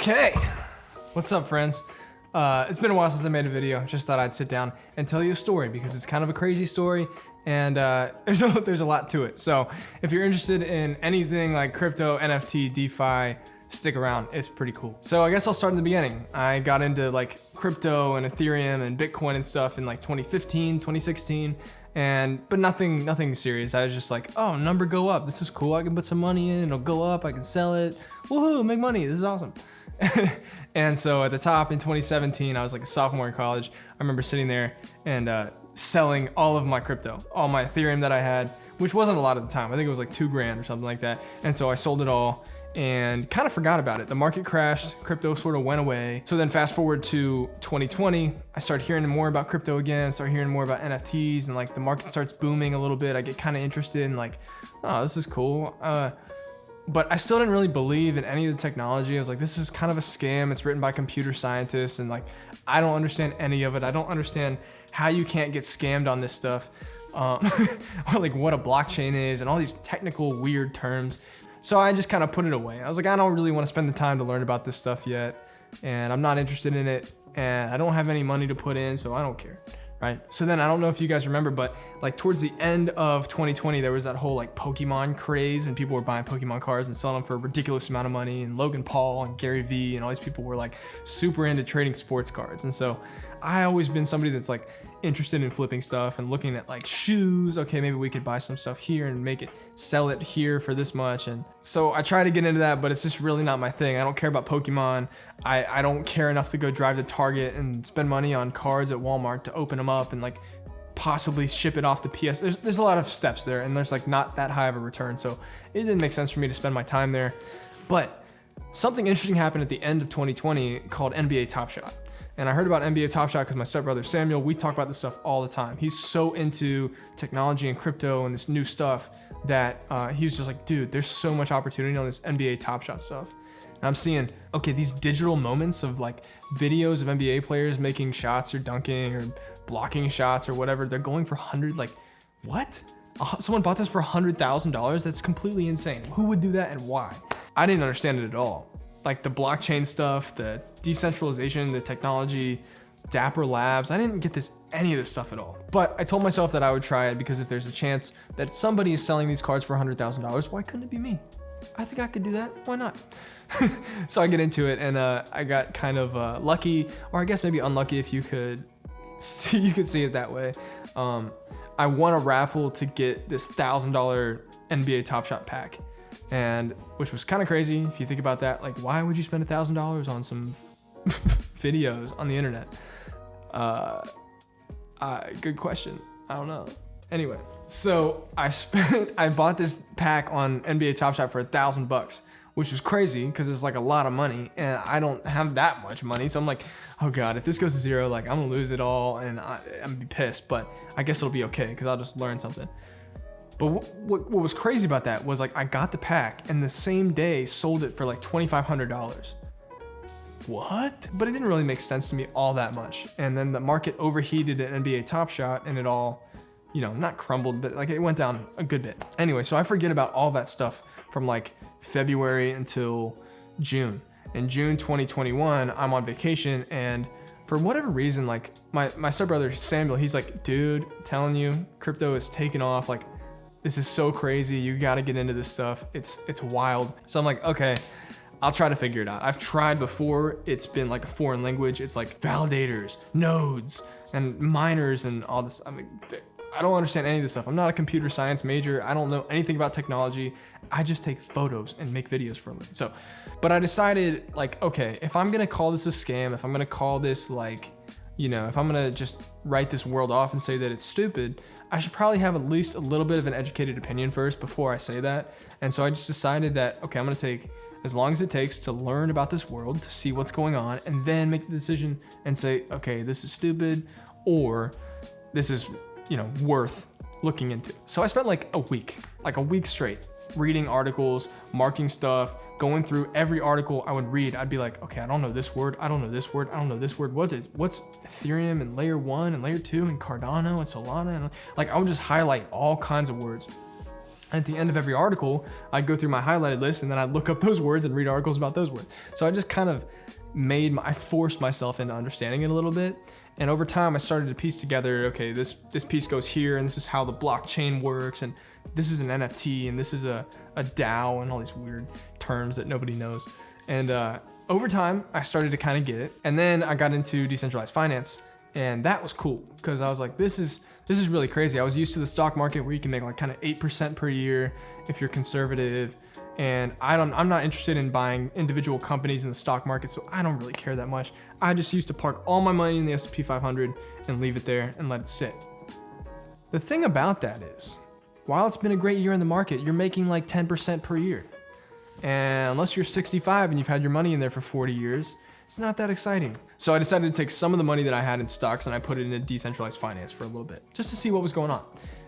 Okay, what's up, friends? It's been a while since I made a video. Just thought I'd sit down and tell you a story because it's kind of a crazy story and there's a lot to it. So if you're interested in anything like crypto, NFT, DeFi, stick around. It's pretty cool. So I guess I'll start in the beginning. I got into like crypto and Ethereum and Bitcoin and stuff in like 2015, 2016. But nothing serious. I was just like, oh, number go up. This is cool. I can put some money in. It'll go up. I can sell it. Woohoo, make money. This is awesome. And so at the top in 2017, I was like a sophomore in college. I remember sitting there and selling all of my crypto, all my Ethereum that I had, which wasn't a lot at the time. I think it was like $2,000 or something like that. And so I sold it all and kind of forgot about it. The market crashed, crypto sort of went away. So then fast forward to 2020, I started hearing more about crypto again, started hearing more about NFTs, and like the market starts booming a little bit. I get kind of interested in like, oh, this is cool. But I still didn't really believe in any of the technology. I was like, this is kind of a scam. It's written by computer scientists, and like, I don't understand any of it. I don't understand how you can't get scammed on this stuff, or like what a blockchain is and all these technical weird terms. So I just kind of put it away. I was like, I don't really want to spend the time to learn about this stuff yet, and I'm not interested in it, and I don't have any money to put in, so I don't care, right? So then I don't know if you guys remember, but like towards the end of 2020, there was that whole like Pokemon craze, and people were buying Pokemon cards and selling them for a ridiculous amount of money, and Logan Paul and Gary Vee and all these people were like super into trading sports cards. And so I always been somebody that's like interested in flipping stuff and looking at like shoes. Okay, maybe we could buy some stuff here and sell it here for this much. And so I try to get into that, but it's just really not my thing. I don't care about Pokemon. I don't care enough to go drive to Target and spend money on cards at Walmart to open them up and like possibly ship it off the PS. There's a lot of steps there, and there's like not that high of a return. So it didn't make sense for me to spend my time there. But something interesting happened at the end of 2020 called NBA Top Shot. And I heard about NBA Top Shot because my stepbrother Samuel, we talk about this stuff all the time. He's so into technology and crypto and this new stuff that he was just like, dude, there's so much opportunity on this NBA Top Shot stuff. And I'm seeing, okay, these digital moments of like videos of NBA players making shots or dunking or blocking shots or whatever, they're going for like, what? Someone bought this for $100,000? That's completely insane. Who would do that and why? I didn't understand it at all. Like the blockchain stuff, the decentralization, the technology, Dapper Labs. I didn't get any of this stuff at all. But I told myself that I would try it because if there's a chance that somebody is selling these cards for $100,000, why couldn't it be me? I think I could do that. Why not? So I get into it, and I got kind of lucky, or I guess maybe unlucky if you could see it that way. I won a raffle to get this $1,000 NBA Top Shot pack. And which was kind of crazy if you think about that. Like, why would you spend $1,000 on some videos on the internet? Good question. I don't know. Anyway, so I bought this pack on NBA Top Shot for $1,000, which was crazy because it's like a lot of money, and I don't have that much money. So I'm like, oh god, if this goes to zero, like I'm gonna lose it all, and I'm gonna be pissed. But I guess it'll be okay because I'll just learn something. But what was crazy about that was like I got the pack and the same day sold it for like $2,500. What? But it didn't really make sense to me all that much. And then the market overheated at NBA Top Shot and it all, not crumbled, but like it went down a good bit. Anyway, so I forget about all that stuff from like February until June. In June 2021, I'm on vacation, and for whatever reason, like my stepbrother Samuel, he's like, dude, I'm telling you, crypto is taking off. Like, this is so crazy. You got to get into this stuff. It's wild. So I'm like, okay, I'll try to figure it out. I've tried before. It's been like a foreign language. It's like validators, nodes, and miners and all this. I mean, I don't understand any of this stuff. I'm not a computer science major. I don't know anything about technology. I just take photos and make videos for a living. So, but I decided like, okay, if I'm going to call this a scam, if I'm going to call this like, if I'm gonna just write this world off and say that it's stupid, I should probably have at least a little bit of an educated opinion first before I say that. And so I just decided that, okay, I'm gonna take as long as it takes to learn about this world, to see what's going on, and then make the decision and say, okay, this is stupid, or this is, worth looking into. So I spent like a week straight reading articles, marking stuff, going through every article I would read. I'd be like, okay, I don't know this word. I don't know this word. I don't know this word. What's Ethereum and layer 1 and layer 2 and Cardano and Solana? And like, I would just highlight all kinds of words. At the end of every article, I'd go through my highlighted list and then I'd look up those words and read articles about those words. So I just kind of I forced myself into understanding it a little bit. And over time I started to piece together, okay, this piece goes here and this is how the blockchain works. And this is an NFT and this is a DAO and all these weird terms that nobody knows. And over time I started to kind of get it. And then I got into decentralized finance. And that was cool because I was like, this is really crazy. I was used to the stock market where you can make like kind of 8% per year if you're conservative. And I'm not interested in buying individual companies in the stock market, so I don't really care that much. I just used to park all my money in the S&P 500 and leave it there and let it sit. The thing about that is, while it's been a great year in the market, you're making like 10% per year. And unless you're 65 and you've had your money in there for 40 years, it's not that exciting. So I decided to take some of the money that I had in stocks and I put it into decentralized finance for a little bit, just to see what was going on.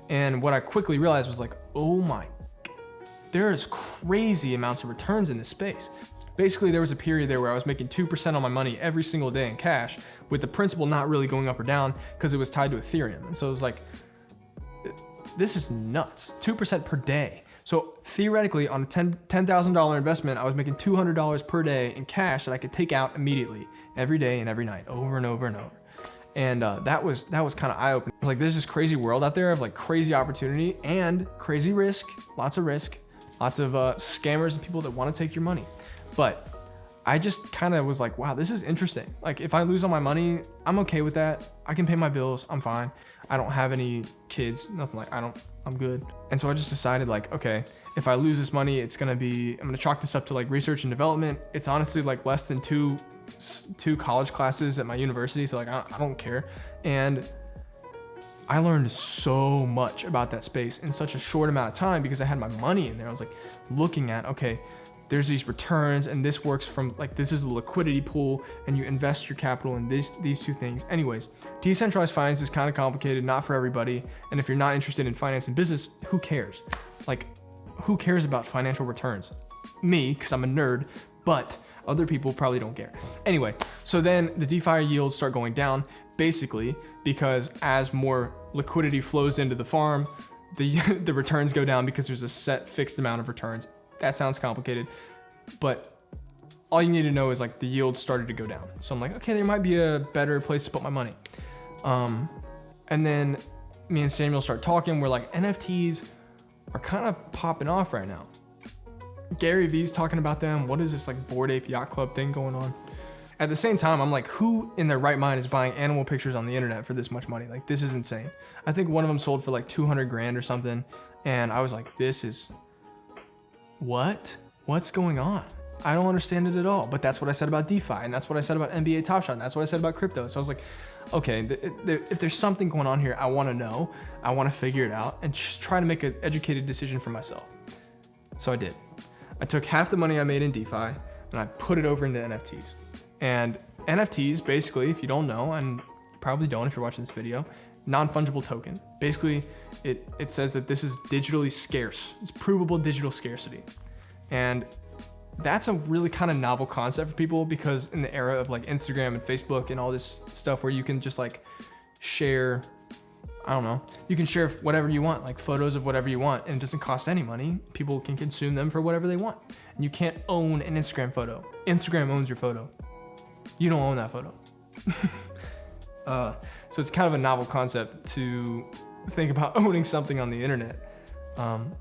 And what I quickly realized was like, oh my, there's crazy amounts of returns in this space. Basically, there was a period there where I was making 2% on my money every single day in cash, with the principal not really going up or down because it was tied to Ethereum. And so it was like, this is nuts, 2% per day. So theoretically, on a $10,000 investment, I was making $200 per day in cash that I could take out immediately, every day and every night, over and over and over. And that was kind of eye-opening. I was like, there's this crazy world out there of like crazy opportunity and crazy risk, lots of scammers and people that want to take your money. But I just kind of was like, wow, this is interesting. Like if I lose all my money, I'm okay with that. I can pay my bills, I'm fine. I don't have any kids, nothing like, I'm good. And so I just decided like, okay, if I lose this money, I'm gonna chalk this up to like research and development. It's honestly like less than two college classes at my university. So like, I don't care. And I learned so much about that space in such a short amount of time because I had my money in there. I was like looking at, okay, there's these returns and this works from like, this is a liquidity pool and you invest your capital in these two things. Anyways, decentralized finance is kind of complicated, not for everybody. And if you're not interested in finance and business, who cares? Like, who cares about financial returns? Me, because I'm a nerd, but other people probably don't care. Anyway, so then the DeFi yields start going down basically because as more liquidity flows into the farm, the returns go down because there's a set fixed amount of returns. That sounds complicated, but all you need to know is like the yield started to go down. So I'm like, okay, there might be a better place to put my money. And then me and Samuel start talking. We're like, NFTs are kind of popping off right now. Gary V's talking about them. What is this like Bored Ape Yacht Club thing going on? At the same time, I'm like, who in their right mind is buying animal pictures on the internet for this much money? Like, this is insane. I think one of them sold for like 200 grand or something. And I was like, what's going on? I don't understand it at all. But that's what I said about DeFi, and that's what I said about NBA Top Shot, and that's what I said about crypto. So I was like, okay, if there's something going on here, I want to know, I want to figure it out, and just try to make an educated decision for myself. So I did. I took half the money I made in DeFi and I put it over into NFTs. And NFTs, basically, if you don't know, and probably don't if you're watching this video, non-fungible token. Basically, it says that this is digitally scarce. It's provable digital scarcity. And that's a really kind of novel concept for people because in the era of like Instagram and Facebook and all this stuff where you can just like share, I don't know, you can share whatever you want, like photos of whatever you want, and it doesn't cost any money. People can consume them for whatever they want. And you can't own an Instagram photo. Instagram owns your photo. You don't own that photo. So it's kind of a novel concept to think about owning something on the internet. And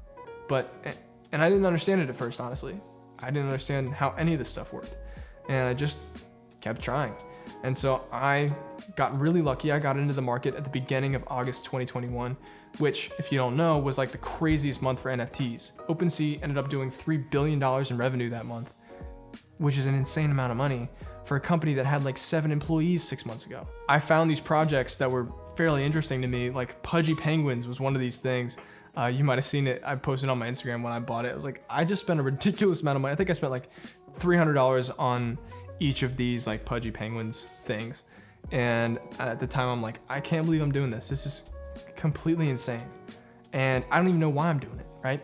I didn't understand it at first, honestly. I didn't understand how any of this stuff worked. And I just kept trying. And so I got really lucky. I got into the market at the beginning of August 2021, which, if you don't know, was like the craziest month for NFTs. OpenSea ended up doing $3 billion in revenue that month, which is an insane amount of money for a company that had like 7 employees 6 months ago. I found these projects that were fairly interesting to me, like Pudgy Penguins was one of these things. You might have seen it. I posted on my Instagram when I bought it. I was like, I just spent a ridiculous amount of money. I think I spent like $300 on each of these like Pudgy Penguins things. And at the time I'm like, I can't believe I'm doing this. This is completely insane. And I don't even know why I'm doing it, right?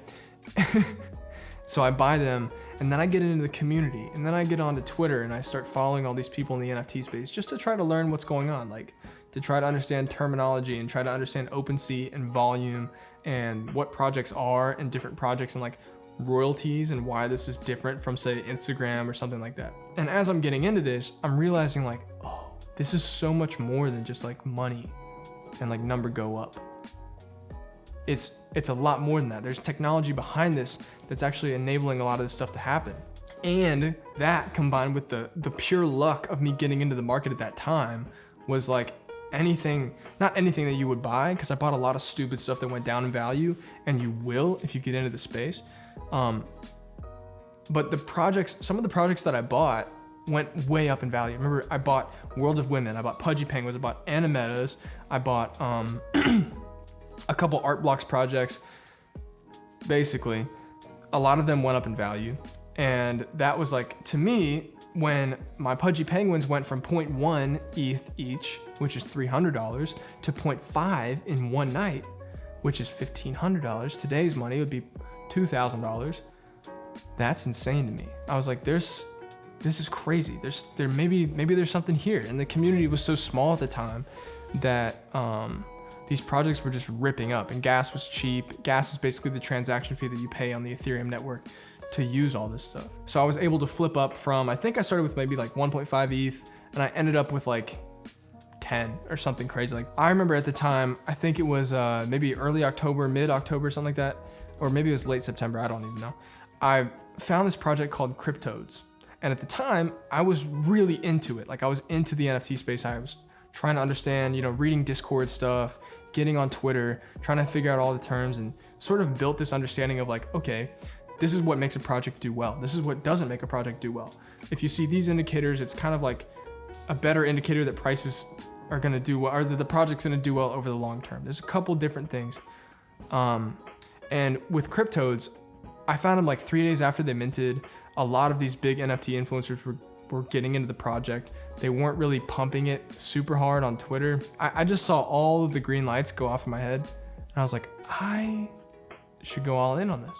So I buy them, and then I get into the community, and then I get onto Twitter and I start following all these people in the NFT space just to try to learn what's going on, like to try to understand terminology and try to understand OpenSea and volume and what projects are and different projects and like royalties and why this is different from say Instagram or something like that. And as I'm getting into this, I'm realizing like, oh, this is so much more than just like money and like number go up. It's a lot more than that. There's technology behind this that's actually enabling a lot of this stuff to happen. And that combined with the pure luck of me getting into the market at that time was like not anything that you would buy, because I bought a lot of stupid stuff that went down in value, and you will if you get into the space. But some of the projects that I bought went way up in value. Remember, I bought World of Women, I bought Pudgy Penguins, I bought Animetas, I bought a couple Art Blocks projects. Basically, a lot of them went up in value. And that was like, to me, when my Pudgy Penguins went from 0.1 ETH each, which is $300, to 0.5 in one night, which is $1,500. Today's money would be $2,000. That's insane to me. I was like, this is crazy. Maybe there's something here. And the community was so small at the time that these projects were just ripping up, and gas was cheap. Gas is basically the transaction fee that you pay on the Ethereum network to use all this stuff. So I was able to flip up from, I think I started with maybe like 1.5 ETH, and I ended up with like 10 or something crazy. Like I remember at the time, I think it was maybe early October, mid-October, something like that, or maybe it was late September, I don't even know. I found this project called Cryptodes. And at the time, I was really into it. Like I was into the NFT space. I was trying to understand, reading Discord stuff, getting on Twitter, trying to figure out all the terms, and sort of built this understanding of like, okay, this is what makes a project do well. This is what doesn't make a project do well. If you see these indicators, it's kind of like a better indicator that prices are going to do well, or that the project's going to do well over the long term. There's a couple different things. And with Cryptodes, I found them like 3 days after they minted. A lot of these big NFT influencers were getting into the project. They weren't really pumping it super hard on Twitter. I just saw all of the green lights go off in my head, and I was like, I should go all in on this.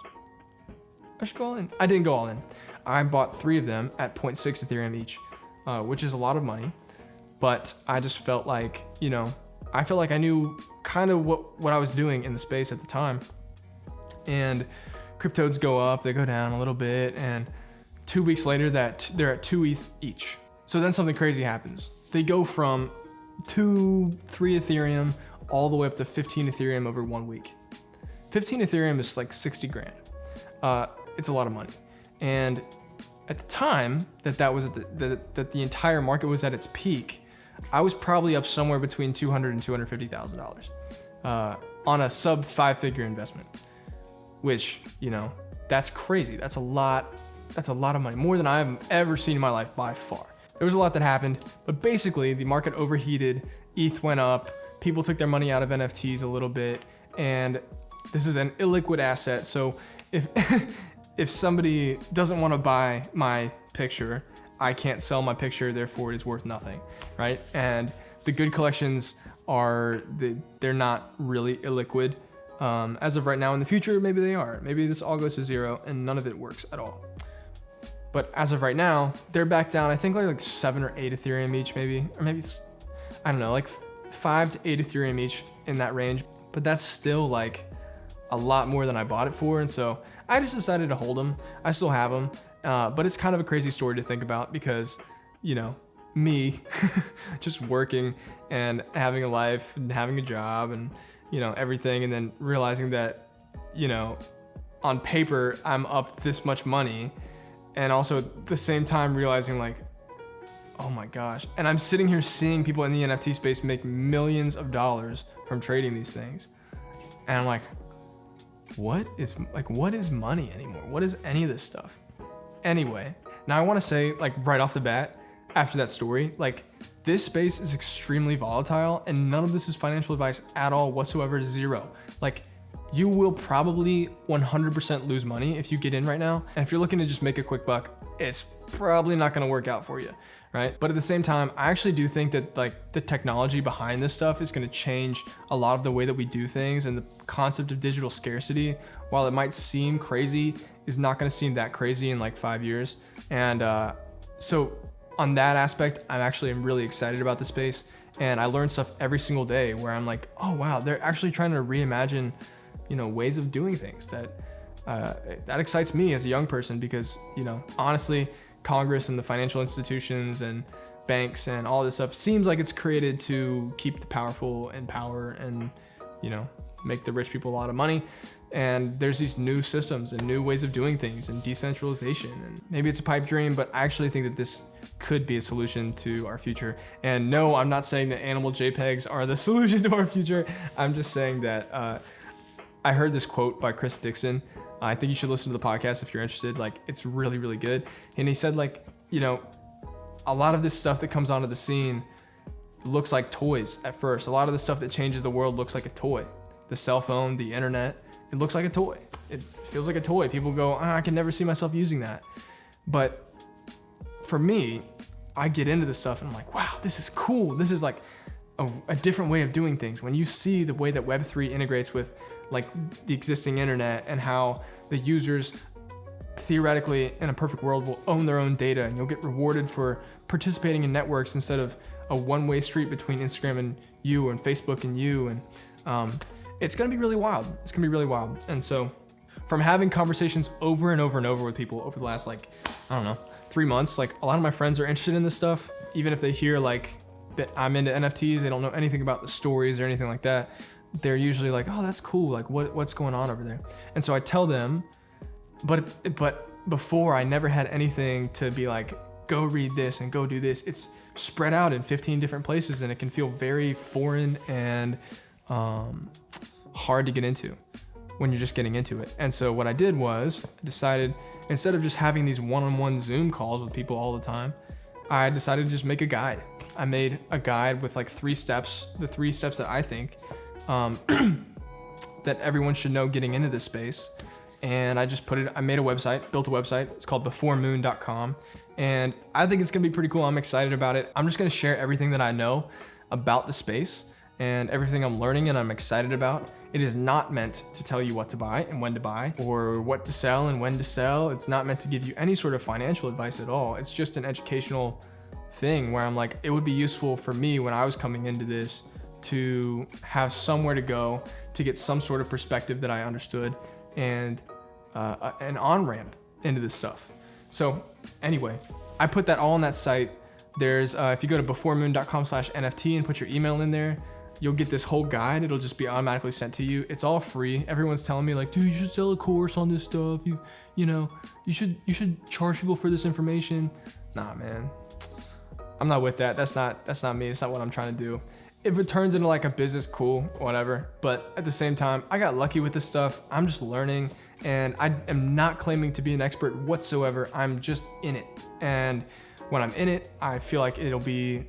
I should go all in. I didn't go all in. I bought 3 of them at 0.6 Ethereum each, which is a lot of money. But I just felt like, I felt like I knew kind of what I was doing in the space at the time. And Cryptodes go up, they go down a little bit, and 2 weeks later they're at 2 ETH each. So then something crazy happens. They go from 2-3 Ethereum all the way up to 15 Ethereum over 1 week. 15 Ethereum is like 60 grand. It's a lot of money. And at the time that was that the entire market was at its peak, I was probably up somewhere between $200,000 and $250,000 on a sub 5-figure investment, which, that's crazy. That's a lot of money, more than I've ever seen in my life by far. There was a lot that happened, but basically the market overheated, ETH went up, people took their money out of NFTs a little bit, and this is an illiquid asset. So if somebody doesn't want to buy my picture, I can't sell my picture, therefore it is worth nothing, right? And the good collections they're not really illiquid. As of right now. In the future, maybe they are. Maybe this all goes to zero and none of it works at all. But as of right now, they're back down, I think like 7 or 8 Ethereum each, maybe, or maybe, I don't know, like 5 to 8 Ethereum each, in that range. But that's still like a lot more than I bought it for. And so I just decided to hold them. I still have them. But it's kind of a crazy story to think about because, me just working and having a life and having a job and, everything. And then realizing that, on paper, I'm up this much money. And also at the same time realizing like, oh my gosh. And I'm sitting here seeing people in the NFT space make millions of dollars from trading these things. And I'm like, what is money anymore? What is any of this stuff? Anyway, now I want to say like right off the bat, after that story, like this space is extremely volatile and none of this is financial advice at all whatsoever, zero. Like you will probably 100% lose money if you get in right now. And if you're looking to just make a quick buck, it's probably not going to work out for you, right? But at the same time, I actually do think that like the technology behind this stuff is going to change a lot of the way that we do things, and the concept of digital scarcity, while it might seem crazy, is not going to seem that crazy in like 5 years. And so on that aspect, I'm really excited about the space, and I learn stuff every single day where I'm like, oh wow, they're actually trying to reimagine, you know, ways of doing things that excites me as a young person, because, you know, honestly, Congress and the financial institutions and banks and all this stuff seems like it's created to keep the powerful in power and, you know, make the rich people a lot of money. And there's these new systems and new ways of doing things and decentralization, and maybe it's a pipe dream, but I actually think that this could be a solution to our future. And no, I'm not saying that animal JPEGs are the solution to our future. I'm just saying that I heard this quote by Chris Dixon. I think you should listen to the podcast if you're interested. Like, it's really, really good. And he said, like, you know, a lot of this stuff that comes onto the scene looks like toys at first. A lot of the stuff that changes the world looks like a toy. The cell phone, the internet, it looks like a toy. It feels like a toy. People go, I can never see myself using that. But for me, I get into this stuff and I'm like, wow, this is cool. This is like a different way of doing things. When you see the way that Web3 integrates with like the existing internet, and how the users theoretically in a perfect world will own their own data, and you'll get rewarded for participating in networks instead of a one-way street between Instagram and you and Facebook and you. And it's gonna be really wild. It's gonna be really wild. And so from having conversations over and over and over with people over the last, like, I don't know, 3 months, like a lot of my friends are interested in this stuff. Even if they hear like that I'm into NFTs, they don't know anything about the stories or anything like that. They're usually like, oh, that's cool. Like what's going on over there? And so I tell them, but before I never had anything to be like, go read this and go do this. It's spread out in 15 different places, and it can feel very foreign and hard to get into when you're just getting into it. And so what I did was I decided, instead of just having these one-on-one Zoom calls with people all the time, I decided to just make a guide. I made a guide with like 3 steps, the 3 steps that I think that everyone should know getting into this space. And I just I made a website, built a website. It's called beforemoon.com. And I think it's gonna be pretty cool. I'm excited about it. I'm just gonna share everything that I know about the space and everything I'm learning and I'm excited about. It is not meant to tell you what to buy and when to buy, or what to sell and when to sell. It's not meant to give you any sort of financial advice at all. It's just an educational thing where I'm like, it would be useful for me when I was coming into this to have somewhere to go to get some sort of perspective that I understood, and an on-ramp into this stuff. So anyway, I put that all on that site. There's if you go to beforemoon.com/NFT and put your email in there, you'll get this whole guide. It'll just be automatically sent to you. It's all free. Everyone's telling me like, dude, you should sell a course on this stuff. You know, you should charge people for this information. Nah, man, I'm not with that. That's not me. It's not what I'm trying to do. If it turns into like a business, cool, whatever. But at the same time, I got lucky with this stuff. I'm just learning, and I am not claiming to be an expert whatsoever. I'm just in it. And when I'm in it, I feel like it'll be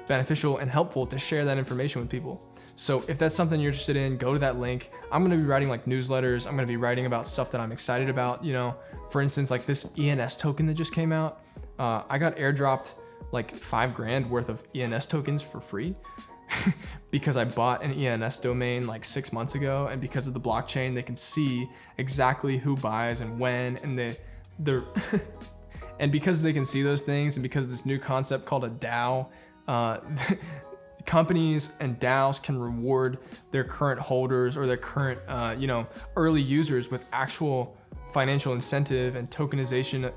beneficial and helpful to share that information with people. So if that's something you're interested in, go to that link. I'm gonna be writing like newsletters. I'm gonna be writing about stuff that I'm excited about. You know, for instance, like this ENS token that just came out. I got airdropped like $5,000 worth of ENS tokens for free. Because I bought an ENS domain like 6 months ago, and because of the blockchain, they can see exactly who buys and when, and and because they can see those things, and because this new concept called a DAO, companies and DAOs can reward their current holders or their current, early users with actual financial incentive and tokenization.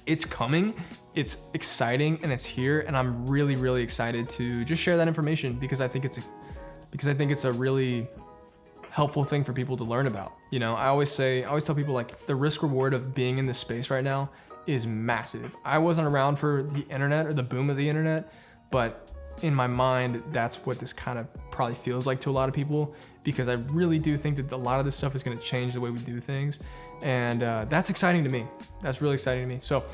It's coming. It's exciting and it's here, and I'm really, really excited to just share that information because I think it's a really helpful thing for people to learn about. You know, I always tell people like the risk reward of being in this space right now is massive. I wasn't around for the internet or the boom of the internet, but in my mind, that's what this kind of probably feels like to a lot of people, because I really do think that a lot of this stuff is going to change the way we do things. And that's exciting to me. That's really exciting to me. So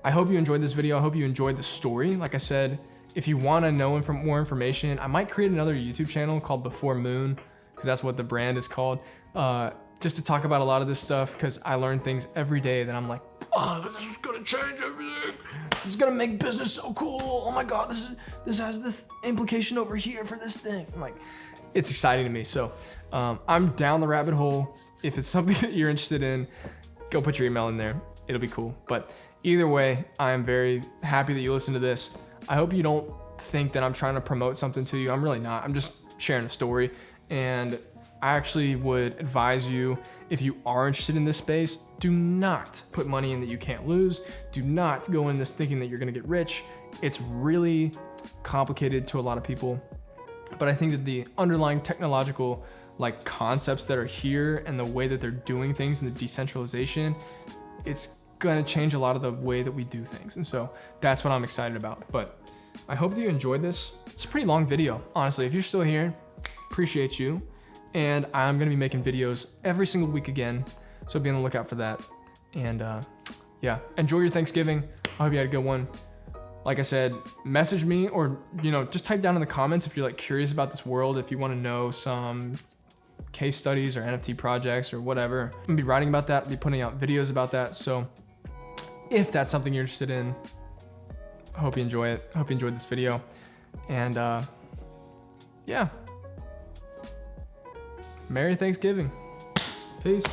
I hope you enjoyed this video. I hope you enjoyed the story. Like I said, if you want to know more information, I might create another YouTube channel called Before Moon, because that's what the brand is called. just to talk about a lot of this stuff, because I learn things every day that I'm like, oh, this is gonna change everything. This is gonna make business so cool. Oh my God, this has this implication over here for this thing. I'm like, it's exciting to me. So I'm down the rabbit hole. If it's something that you're interested in, go put your email in there. It'll be cool. But either way, I am very happy that you listen to this. I hope you don't think that I'm trying to promote something to you. I'm really not. I'm just sharing a story. And I actually would advise you, if you are interested in this space, do not put money in that you can't lose. Do not go in this thinking that you're gonna get rich. It's really complicated to a lot of people. But I think that the underlying technological like concepts that are here and the way that they're doing things and the decentralization, it's gonna change a lot of the way that we do things. And so that's what I'm excited about. But I hope that you enjoyed this. It's a pretty long video, honestly. If you're still here, appreciate you. And I'm gonna be making videos every single week again. So be on the lookout for that. And yeah, enjoy your Thanksgiving. I hope you had a good one. Like I said, message me, or just type down in the comments if you're like curious about this world, if you wanna know some case studies or NFT projects or whatever. I'm gonna be writing about that, be putting out videos about that. So if that's something you're interested in, I hope you enjoy it. I hope you enjoyed this video. And yeah. Merry Thanksgiving. Peace.